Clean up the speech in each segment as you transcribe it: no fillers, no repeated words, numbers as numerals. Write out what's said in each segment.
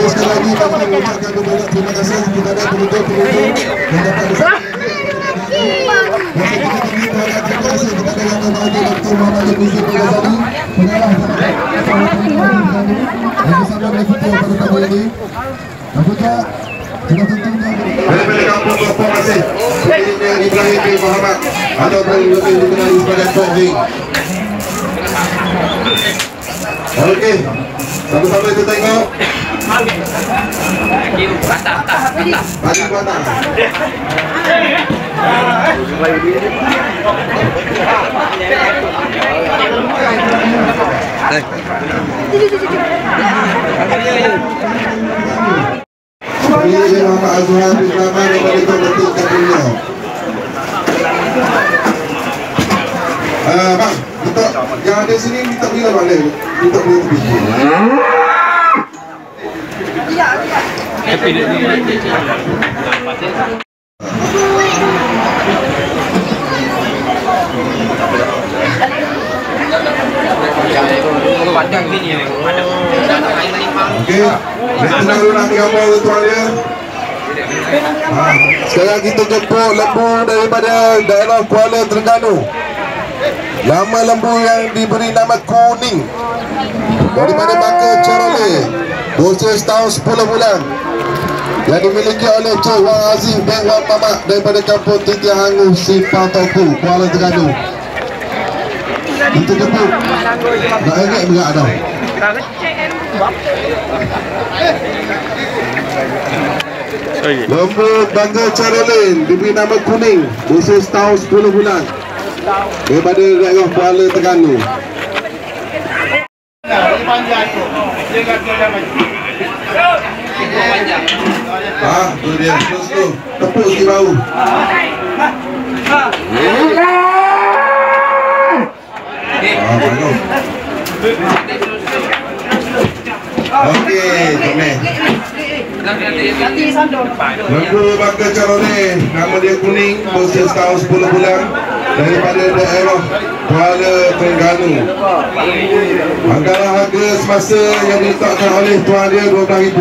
Sekali lagi kami mengucapkan banyak terima kasih kepada penonton-penonton yang dapat bersama. Terima kasih kepada yang terbahagia Dr. Muhammad Yusuf Ghazali, pengarah yang bersama mengikuti pada tahun ini. Dan juga tentunya dari kampung Kopong Masih Pemiliknya Ibrahim bin Muhammad atau lebih dikenali sebagai Pok Ding. Okey, sama-sama kita tengok Pagi patah. Ini Muhammad Azhar bin Rahman yang berdetik beliau. Bang, kita yang ada sini minta bila balik? Minta bila lebih. Okey, tenang dulu nak ambil gambar tuan dia. Sekarang kita jemput lembu daripada daerah Kuala Terengganu. Nama lembu yang diberi nama Kuning daripada Bangka Cerole, berusia setahun 10 bulan, yang dimiliki oleh Cik Wang Aziz bin Wang Mamak daripada kampung Titiahangu, Simpang Toku, Kuala Terengganu. Kita jemput. Tak ingat berat dah. Lembu Bangka Cerole diberi nama Kuning, berusia setahun 10 bulan, daripada daerah Kuala Terengganu. Tu dia, terus tepuk sikit bau. Bagus. Okey, jom. Lembu Bangka Cerole, nama dia Kuning, berusia setahun 10 bulan, daripada daerah Kuala Terengganu. Antara harga semasa yang diletakkan oleh tuan dia RM12,000.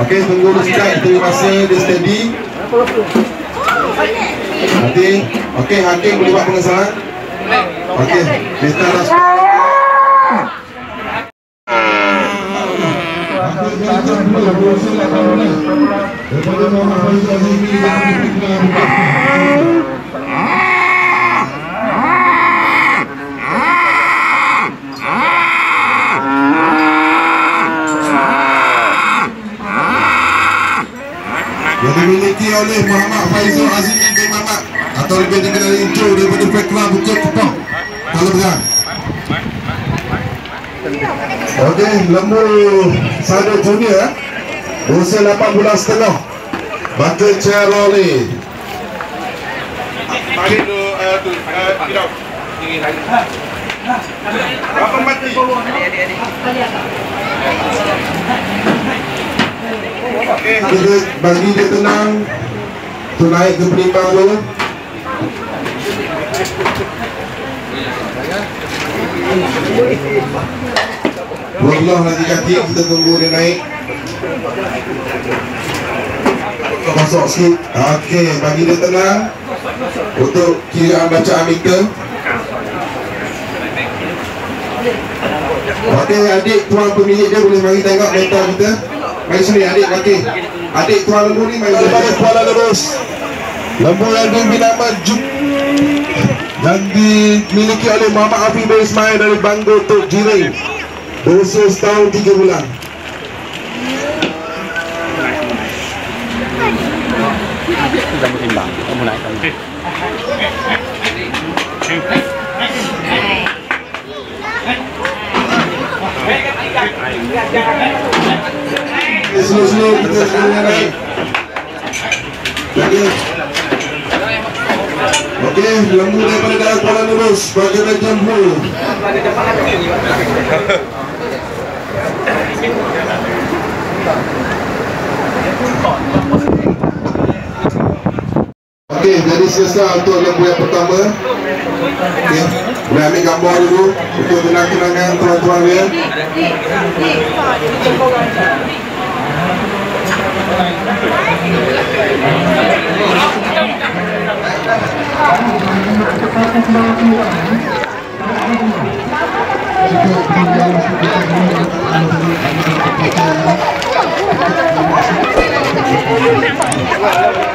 Okey, tunggu dulu sekejap, kita beri masa dia steady. Nanti, okey, hakim boleh buat pengesahan. Okey, kita dah yang dimiliki oleh Muhammad Faizul Azim bin Mamak atau lebih dikenali Inco daripada Fekla Bukit Kupang, Kuala Berang. Okey, lembu Sada Junior, berusia 8 bulan setengah, Bangka Cerole. Mari tu tidak. Berapa mati? Kita bagi dia tenang, tu naik ke penimbang dulu. Wallah nanti kaki kita tunggu dia naik. Masuk sikit. Okey, bagi dia tenang untuk kiraan bacaan meter. Okey, adik tuan pemilik dia boleh mari tengok meter kita. Mari sini adik, okey. Adik tuan lembu ni mari daripada Kuala Lurus. Lembu yang diberi nama Juk, yang dimiliki oleh Muhammad Afiq bin Ismail dari Banggo Tok Jiring, berusia setahun 3 bulan. Sudah bertimbang, kamu naikkan. Slow-slow kita sekarang naik. Lagi. Okey, lembu daripada Kuala Lurus bagi Jambu. Okey, jadi selesai untuk lembu yang pertama. Okey, boleh ambil gambar dulu untuk kenang-kenangan tuan-tuan dia. Jika